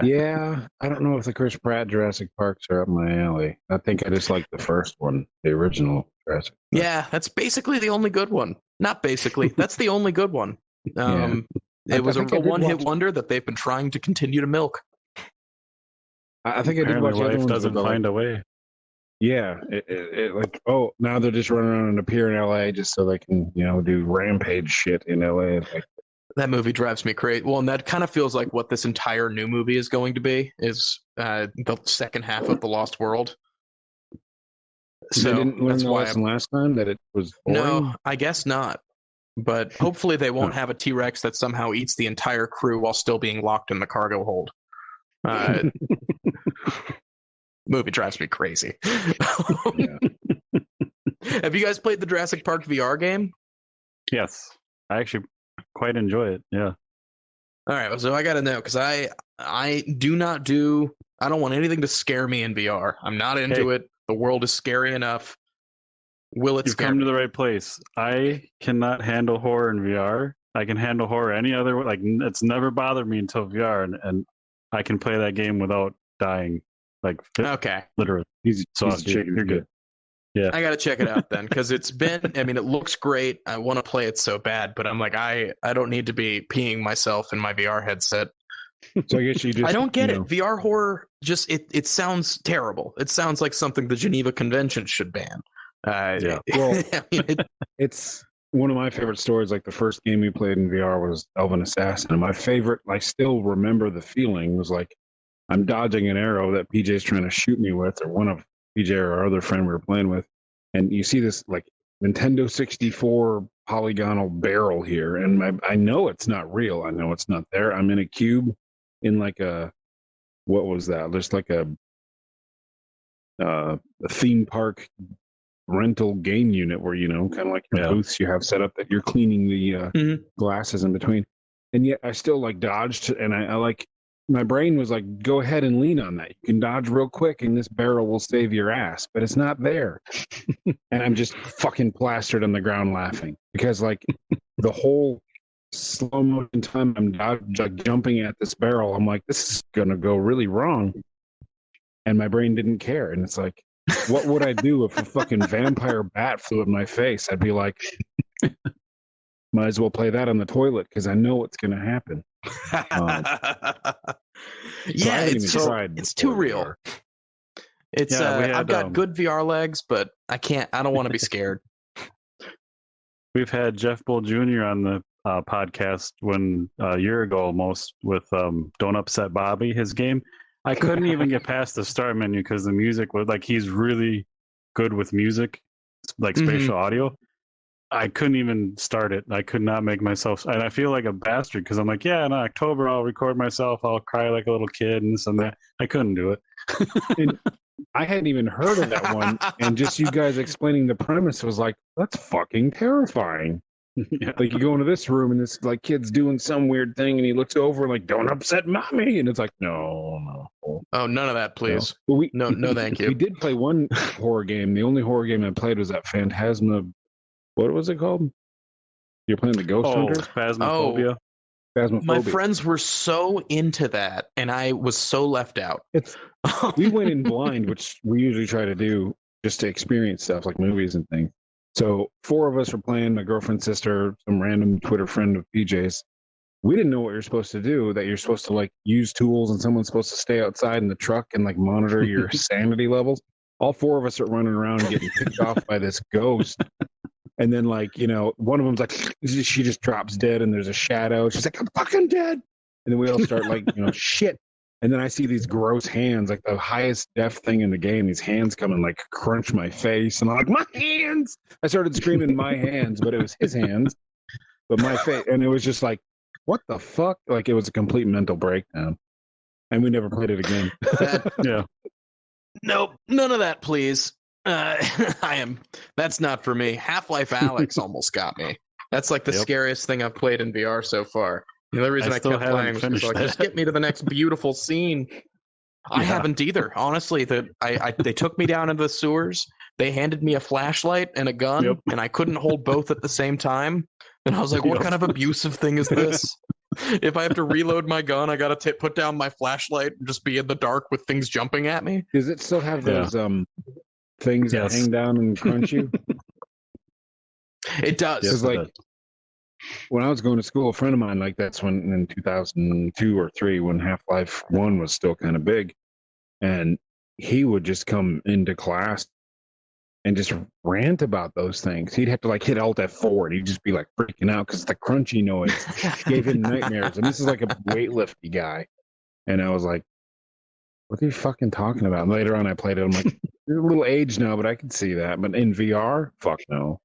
Yeah, I don't know if the Chris Pratt Jurassic Parks are up my alley. I think I just like the first one, the original Jurassic Park. Yeah, that's basically the only good one. Not basically, that's the only good one. It was a think I real did one-hit watch- wonder that they've been trying to continue to milk. I think I did Apparently watch the other life ones doesn't about, find a way. Yeah, it like, now they're just running around and appear in LA just so they can, do rampage shit in LA. Like, That movie drives me crazy. Well, and that kind of feels like what this entire new movie is going to be, is the second half of The Lost World. So they didn't learn that's the why lesson last time that it was boring. No, I guess not. But hopefully they won't have a T-Rex that somehow eats the entire crew while still being locked in the cargo hold. Movie drives me crazy. Yeah. Have you guys played the Jurassic Park VR game? Yes, I actually quite enjoy it. Yeah. All right, so I got to know because I don't want anything to scare me in VR. I'm not into it. The world is scary enough. Will it You've scare come me? to the right place. I cannot handle horror in VR. I can handle horror any other way. Like, it's never bothered me until VR, and I can play that game without dying. Like, Okay. literally. He's So a chicken. you're good. Yeah. I got to check it out then because it looks great. I want to play it so bad, but I'm like, I don't need to be peeing myself in my VR headset. So I guess you just. I don't get it. VR horror just it sounds terrible. It sounds like something the Geneva Convention should ban. Yeah. Well, it's one of my favorite stories. Like the first game we played in VR was Elven Assassin, and my favorite, I still remember the feeling, was like I'm dodging an arrow that PJ's trying to shoot me with, or one of PJ or our other friend we were playing with, and you see this like Nintendo 64 polygonal barrel here, and I know it's not real. I know it's not there. I'm in a cube in like what was that? Just like a theme park rental game unit where, kind of like your booths you have set up that you're cleaning the glasses in between. And yet I still like dodged, and I like, my brain was like, go ahead and lean on that. You can dodge real quick and this barrel will save your ass, but it's not there. And I'm just fucking plastered on the ground laughing because like the whole slow motion time I'm jumping at this barrel, I'm like, this is going to go really wrong. And my brain didn't care. And it's like, what would I do if a fucking vampire bat flew at my face? I'd be like, might as well play that on the toilet because I know what's going to happen. Yeah, haven't it's even tried it's too before real. VR. It's Yeah, we had, I've got good VR legs, but I don't want to be scared. We've had Jeff Bull Jr. on the podcast a year ago almost with Don't Upset Bobby, his game. I couldn't even get past the start menu because the music was like, he's really good with music, like spatial audio. I couldn't even start it. I could not make myself, and I feel like a bastard because I'm like, yeah, in October I'll record myself, I'll cry like a little kid and this and that. I couldn't do it. And I hadn't even heard of that one, and just you guys explaining the premise was like, that's fucking terrifying. Yeah. Like you go into this room and this like kid's doing some weird thing, and he looks over and like, don't upset mommy, and it's like, no. Oh, none of that, please. No. Well, No, thank you. We did play one horror game. The only horror game I played was that Phantasma. What was it called? You're playing the Ghost Hunter? Phasmophobia. Phasmophobia. My friends were so into that, and I was so left out. We went in blind, which we usually try to do just to experience stuff like movies and things. So 4 of us were playing, my girlfriend's sister, some random Twitter friend of PJ's. We didn't know what you're supposed to do, that you're supposed to like use tools and someone's supposed to stay outside in the truck and like monitor your sanity levels. All 4 of us are running around and getting picked off by this ghost. And then, like, you know, one of them's like, she just drops dead and there's a shadow. She's like, I'm fucking dead. And then we all start like, you know, shit. And then I see these gross hands, like the highest def thing in the game. These hands come and like crunch my face. And I'm like, my hands. I started screaming my hands, but it was his hands. But my face. And it was just like, what the fuck? Like it was a complete mental breakdown. And we never played it again. Yeah. Nope, none of that, please. That's not for me. Half-Life Alyx almost got me. That's like the scariest thing I've played in VR so far. The only reason I kept playing was because like, just get me to the next beautiful scene. I haven't either. Honestly, they took me down into the sewers. They handed me a flashlight and a gun, and I couldn't hold both at the same time. And I was like, what kind of abusive thing is this? If I have to reload my gun, I got to put down my flashlight and just be in the dark with things jumping at me. Does it still have those things that hang down and crunch you? It does. Because like when I was going to school, a friend of mine, like that's when in 2002 or 3, when Half-Life 1 was still kind of big, and he would just come into class and just rant about those things. He'd have to like hit Alt F4 and he'd just be like freaking out because the crunchy noise gave him nightmares. And this is like a weightlifty guy. And I was like, what are you fucking talking about? And later on I played it. I'm like, you're a little aged now, but I can see that. But in VR, fuck no.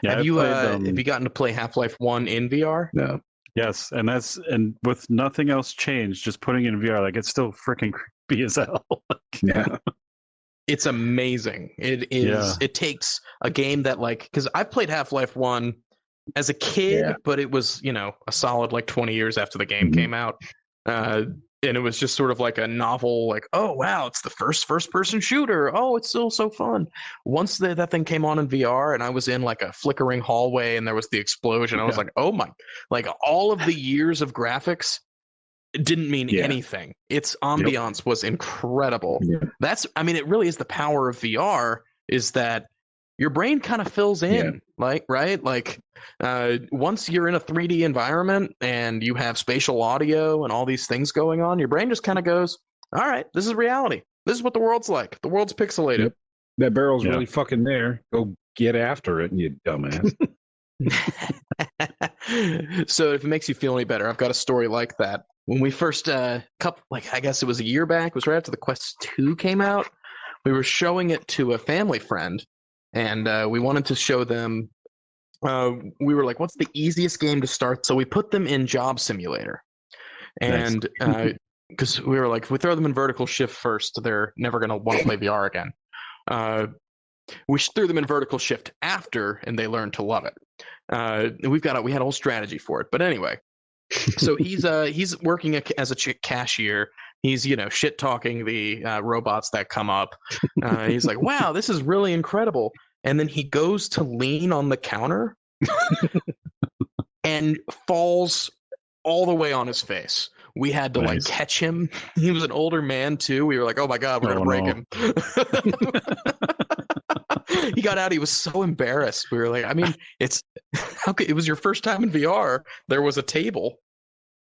Yeah, have you gotten to play Half-Life 1 in VR? No. Yes, and with nothing else changed, just putting it in VR, like it's still freaking creepy as hell. Yeah. It's amazing. It is. Yeah. It takes a game that like, because I've played Half-Life 1 as a kid, but it was, you know, a solid like 20 years after the game came out. And it was just sort of like a novel, like, oh, wow, it's the first-person shooter. Oh, it's still so fun. Once that thing came on in VR and I was in like a flickering hallway and there was the explosion, I was like, oh my, like all of the years of graphics didn't mean anything. Its ambiance was incredible. Yeah. It really is the power of VR, is that your brain kind of fills in, like, right? Like, once you're in a 3D environment and you have spatial audio and all these things going on, your brain just kind of goes, all right, this is reality. This is what the world's like. The world's pixelated. Yep. That barrel's really fucking there. Go get after it, you dumbass. So if it makes you feel any better, I've got a story like that. When we first, I guess it was a year back, it was right after the Quest 2 came out, we were showing it to a family friend, and we wanted to show them, we were like, what's the easiest game to start? So we put them in Job Simulator. And because we were like, if we throw them in Vertical Shift first, they're never going to want to play VR again. We threw them in Vertical Shift after, and they learned to love it. We had a whole strategy for it. But anyway, so he's working as a cashier. He's, you know, shit talking the robots that come up. He's like, wow, this is really incredible. And then he goes to lean on the counter and falls all the way on his face. We had to like catch him. He was an older man too. We were like, oh my God, we're going to break him. He got out. He was so embarrassed. We were like, I mean, it was your first time in VR. There was a table.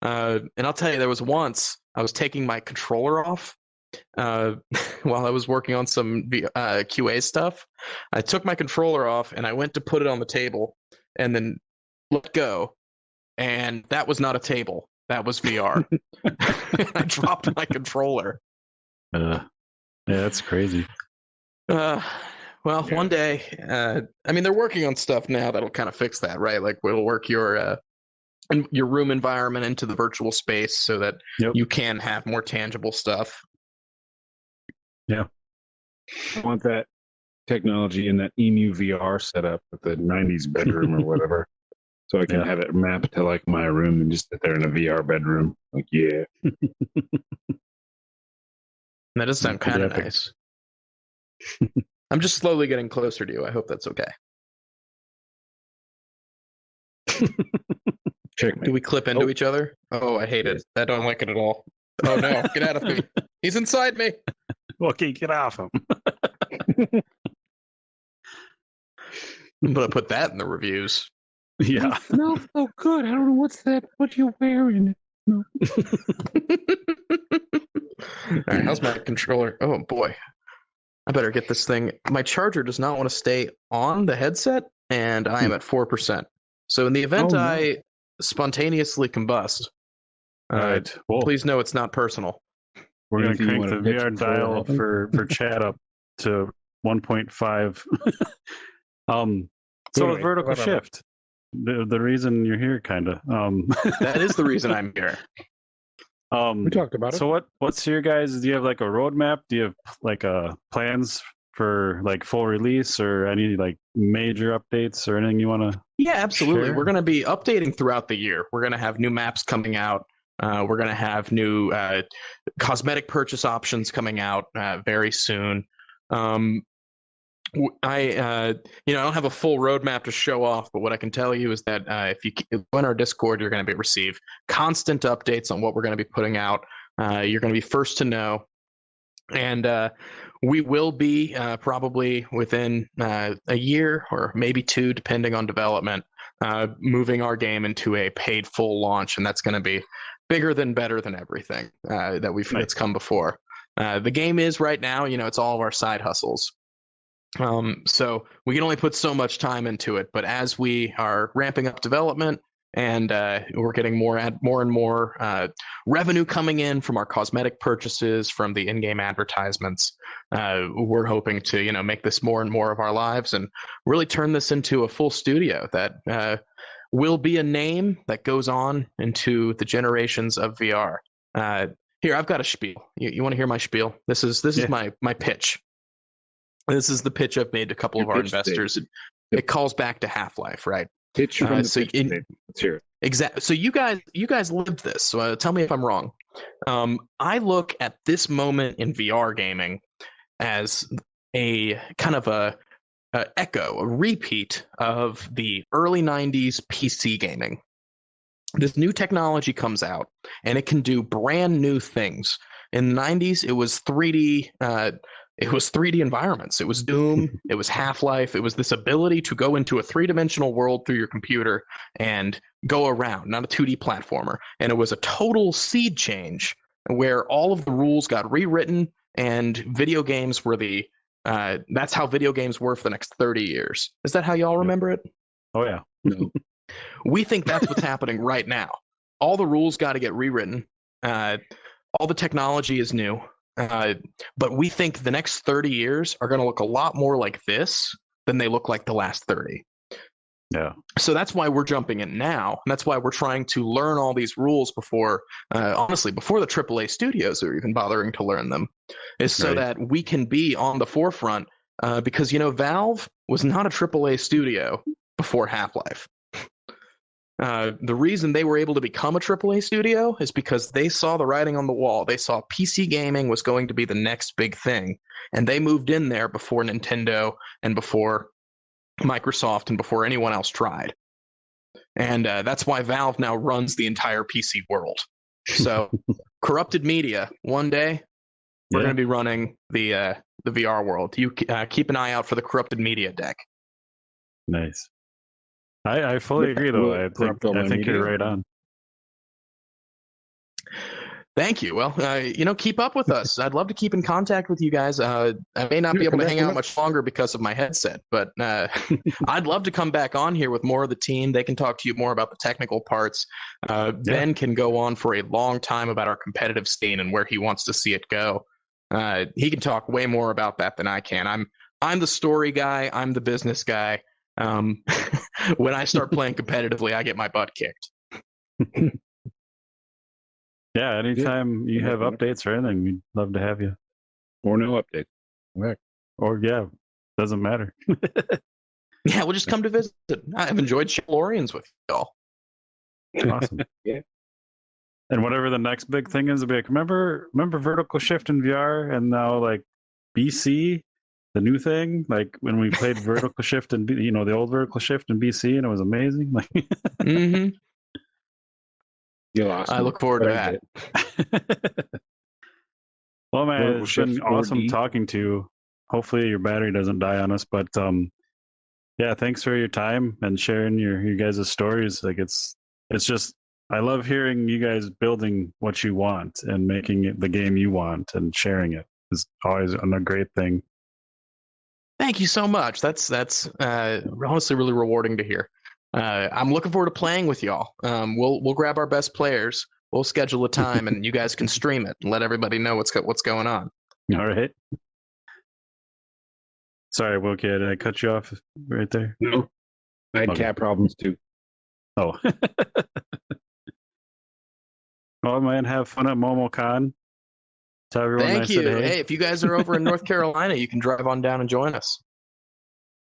And I'll tell you, there was once I was taking my controller off while I was working on some QA stuff. I took my controller off and I went to put it on the table and then let go. And that was not a table. That was VR. I dropped my controller. Yeah, that's crazy. Well, one day, I mean, they're working on stuff now that'll kind of fix that, right? Like, it'll work your room environment into the virtual space so that you can have more tangible stuff. Yeah. I want that technology in that EMU VR setup with the 90s bedroom or whatever. So I can have it mapped to like my room and just sit there in a VR bedroom. Like, yeah. That does sound kind of nice. I'm just slowly getting closer to you. I hope that's okay. Check me. Do we clip into each other? Oh, I hate it. I don't like it at all. Oh no, get out of me. He's inside me. Okay, get off him. I'm going to put that in the reviews. Yeah. It smells so good. I don't know what's that. What you wearing? No. All right, how's my controller? Oh boy, I better get this thing. My charger does not want to stay on the headset, and I am at 4%. So in the event I spontaneously combust, please know it's not personal. We're going to crank the VR dial for chat up to 1.5. So a vertical shift. The reason you're here, kind of. That is the reason I'm here. We talked about it. So what's your guys? Do you have like a roadmap? Do you have like plans for like full release or any like major updates or anything you want to? Yeah, absolutely. Share? We're going to be updating throughout the year. We're going to have new maps coming out. We're going to have new cosmetic purchase options coming out very soon. I don't have a full roadmap to show off, but what I can tell you is that if you join our Discord, you're going to receive constant updates on what we're going to be putting out. You're going to be first to know, and we will be probably within a year or maybe two, depending on development, moving our game into a paid full launch, and that's going to be bigger than better than everything that's come before. The game is right now, it's all of our side hustles. So we can only put so much time into it, but as we are ramping up development and we're getting more and more revenue coming in from our cosmetic purchases, from the in-game advertisements, we're hoping to make this more and more of our lives and really turn this into a full studio that will be a name that goes on into the generations of VR. Here, I've got a spiel. You want to hear my spiel? This is my pitch. This is the pitch I've made to a couple of our investors. It calls back to Half-Life, right? Pitch from the pitch. Let's hear it. Exactly. So you guys lived this. So tell me if I'm wrong. I look at this moment in VR gaming as a kind of a repeat of the early 90s PC gaming. This new technology comes out, and it can do brand new things. In the 90s, it was 3D. It was 3D environments. It was Doom. It was Half-Life. It was this ability to go into a three-dimensional world through your computer and go around, not a 2D platformer. And it was a total seed change where all of the rules got rewritten, and video games were that's how video games were for the next 30 years. Is that how y'all remember it? Oh, yeah. No. We think that's what's happening right now. All the rules got to get rewritten. All the technology is new. But we think the next 30 years are going to look a lot more like this than they look like the last 30. Yeah. So that's why we're jumping in now. And that's why we're trying to learn all these rules before the AAA studios are even bothering to learn them, is so that we can be on the forefront. Because, Valve was not a AAA studio before Half-Life. The reason they were able to become a AAA studio is because they saw the writing on the wall. They saw PC gaming was going to be the next big thing, and they moved in there before Nintendo and before Microsoft and before anyone else tried. And that's why Valve now runs the entire PC world. So, corrupted media, one day, we're Yeah. going to be running the VR world. You keep an eye out for the Corrupted Media deck. Nice. I fully agree, though. We'll I corrupt all my think you're media. right on. Thank you. Well, keep up with us. I'd love to keep in contact with you guys. I may not be able to hang out much longer because of my headset, but I'd love to come back on here with more of the team. They can talk to you more about the technical parts. Ben can go on for a long time about our competitive scene and where he wants to see it go. He can talk way more about that than I can. I'm the story guy. I'm the business guy. When I start playing competitively, I get my butt kicked. Yeah, anytime you have updates or anything, we'd love to have you. Or no update. Heck. Or, doesn't matter. Yeah, we'll just come to visit. I've enjoyed Lorians with y'all. Awesome. Yeah. And whatever the next big thing is, be like, remember Vertical Shift in VR, and now like BC, the new thing, like when we played Vertical Shift and the old Vertical Shift in BC, and it was amazing. Like, Mm-hmm. You lost I me, look forward but to I that. get it. well, man, Vertical it's been Shift awesome 4D. talking to you. Hopefully, your battery doesn't die on us, but yeah, thanks for your time and sharing your guys' stories. Like it's just, I love hearing you guys building what you want and making it the game you want, and sharing it is always a great thing. Thank you so much. That's honestly really rewarding to hear. I'm looking forward to playing with y'all. We'll grab our best players. We'll schedule a time, and you guys can stream it and let everybody know what's going on. All right. Sorry, Wilkie, did I cut you off right there? No. I had Okay. cat problems too. Oh. Well, man, have fun at MomoCon. Tell everyone Thank I you. said hey. Hey, if you guys are over in North Carolina, you can drive on down and join us.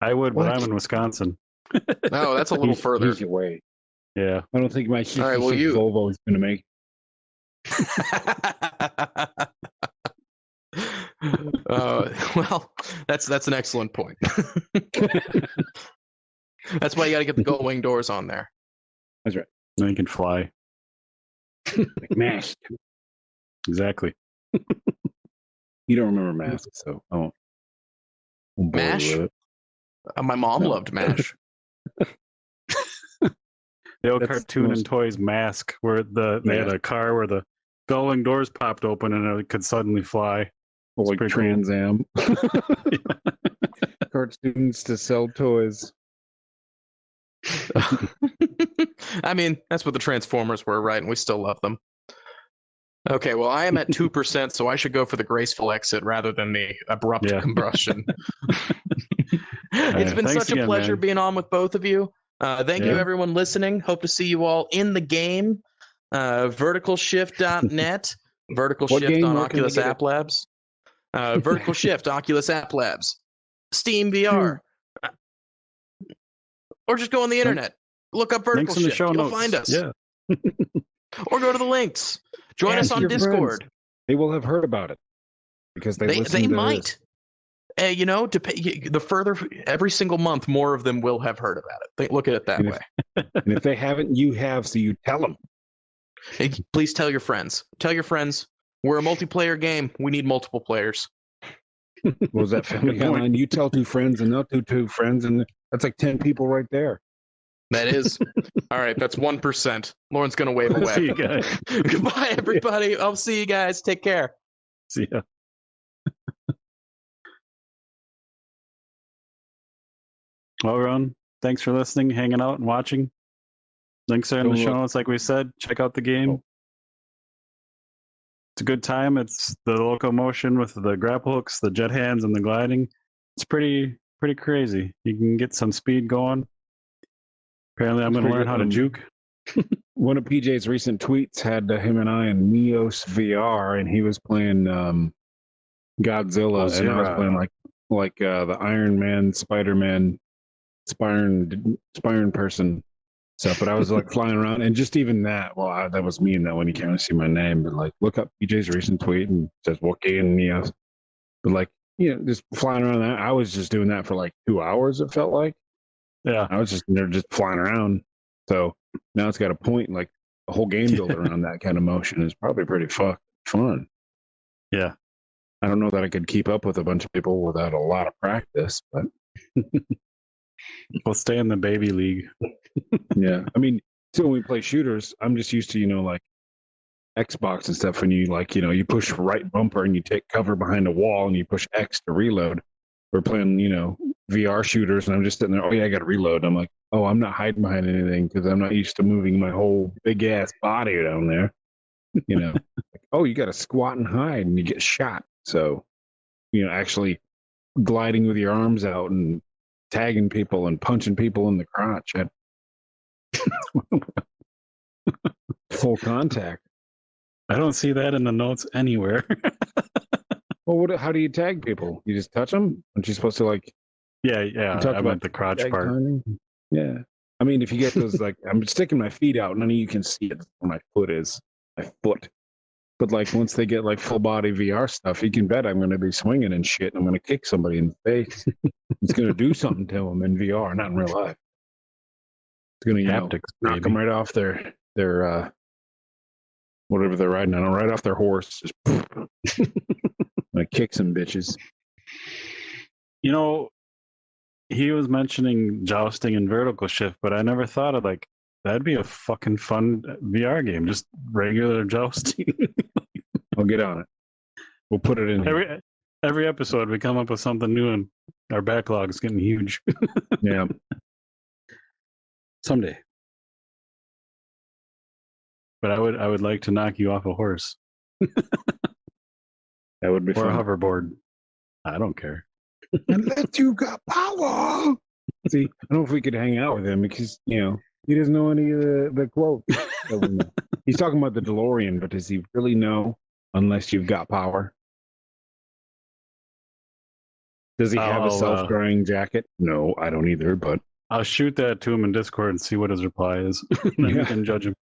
I would, but What? I'm in Wisconsin. No, that's a little further. He's away. Yeah. I don't think my 66 right, well, you- Volvo is going to make. Well, that's an excellent point. That's why you got to get the gull wing doors on there. That's right. Then you can fly. Like Mask. Exactly. You don't remember Mask, so I won't bore you MASH? with it. My mom No. loved MASH. The old That's cartoon the most- and toys Mask, where they had a car where the gull-wing doors popped open and it could suddenly fly. Or like pretty cool. Trans Am. Cartoons to sell toys. I mean, that's what the Transformers were, right? And we still love them. Okay, well, I am at 2%, so I should go for the graceful exit rather than the abrupt combustion. It's been Thanks such a again, pleasure man. being on with both of you. Thank you, Yeah. everyone listening. Hope to see you all in the game. Verticalshift.net. Vertical What Shift game? on Where can we Oculus get it? App Labs. Vertical Shift, Oculus App Labs. Steam VR. Or just go on the internet. Look up Vertical Links in the Shift. show You'll notes. find us. Yeah. Or go to the links. Join us Ask on your Discord. friends. They will have heard about it because they listen They to might. The further every single month, more of them will have heard about it. Look at it that And way. And if they haven't, you have, so you tell them. Hey, please tell your friends. Tell your friends. We're a multiplayer game. We need multiple players. What was that Family Guy line? You tell two friends, and they'll tell two friends, and that's like 10 people right there. That is. All right, that's 1%. Lauren's going to wave away. See you guys. Goodbye, everybody. I'll see you guys. Take care. See ya. Well, Ron, thanks for listening, hanging out, and watching. Links are in the show notes, like we said. Check out the game. It's a good time. It's the locomotion with the grapple hooks, the jet hands, and the gliding. It's pretty crazy. You can get some speed going. Apparently, I'm going to learn how to juke. One of PJ's recent tweets had him and I in Neos VR, and he was playing Godzilla, and I was playing like the Iron Man, Spider-Man, Spyron person stuff. But I was like flying around, and just even that. Well, that was me in that when you can't see my name, but like look up PJ's recent tweet and it says Wookiee and Neos. But like just flying around that, I was just doing that for like 2 hours. It felt like. Yeah, I was just flying around. So now it's got a point, like a whole game built around that kind of motion is probably pretty fun. Yeah. I don't know that I could keep up with a bunch of people without a lot of practice, but We'll stay in the baby league. yeah. I mean, so when we play shooters, I'm just used to, like Xbox and stuff, and you push right bumper and you take cover behind a wall and you push X to reload. We're playing, VR shooters, and I'm just sitting there, oh yeah, I got to reload. I'm like, oh, I'm not hiding behind anything because I'm not used to moving my whole big ass body down there. Like, oh, you got to squat and hide and you get shot. So, actually gliding with your arms out and tagging people and punching people in the crotch at full contact. I don't see that in the notes anywhere. Well, how do you tag people? You just touch them? Aren't you supposed to Yeah. I meant the crotch part. Timing? Yeah. I mean, if you get those, I'm sticking my feet out. None of you can see it where my foot is. My foot. But once they get full body VR stuff, you can bet I'm going to be swinging and shit. And I'm going to kick somebody in the face. It's going to do something to them in VR, not in real life. It's going to knock them right off their whatever they're riding on, right off their horse. Just like kick some bitches. He was mentioning jousting and vertical shift, but I never thought of that'd be a fucking fun VR game, just regular jousting. I'll get on it. We'll put it in here. Every episode we come up with something new and our backlog's getting huge. Yeah. Someday. But I would like to knock you off a horse. That would be fun. Or a hoverboard. I don't care. Unless you got power. See, I don't know if we could hang out with him because, he doesn't know any of the quotes. He's talking about the DeLorean, but does he really know unless you've got power? Does he have a self-drying jacket? No, I don't either, but I'll shoot that to him in Discord and see what his reply is. Then we can judge him.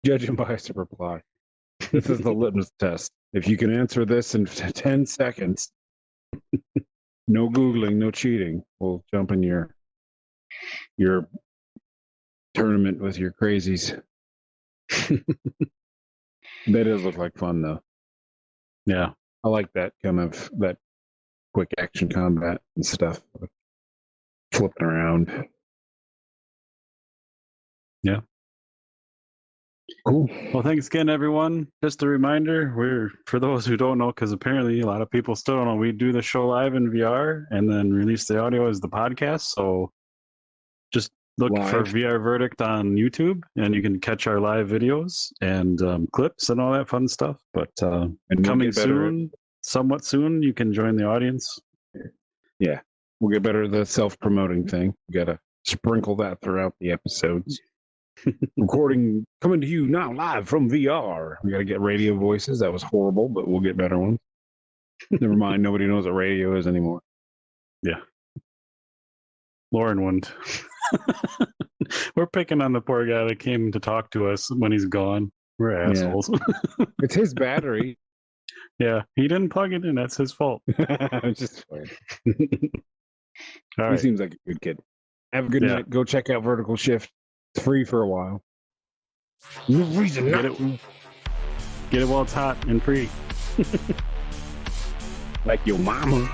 Judge him by his reply. This is the litmus test. If you can answer this in 10 seconds, no Googling, no cheating, we'll jump in your tournament with your crazies. That does look like fun, though. Yeah. I like that that quick action combat and stuff. Flipping around. Yeah. Cool. Well, thanks again, everyone. Just a reminder, for those who don't know, because apparently a lot of people still don't know, we do the show live in VR and then release the audio as the podcast. So just look for VR Verdict on YouTube and you can catch our live videos and clips and all that fun stuff. But coming soon, somewhat soon, you can join the audience. Yeah. We'll get better at the self-promoting thing. We got to sprinkle that throughout the episodes. Recording, coming to you now live from VR. We got to get radio voices. That was horrible, but we'll get better ones. Never mind. Nobody knows what radio is anymore. Yeah. Lauren wouldn't. We're picking on the poor guy that came to talk to us when he's gone. We're assholes. Yeah. It's his battery. Yeah, he didn't plug it in. That's his fault. Just fine. All right. He seems like a good kid. Have a good night. Go check out Vertical Shift. It's free for a while. No reason not to. Get it while it's hot and free. Like your mama.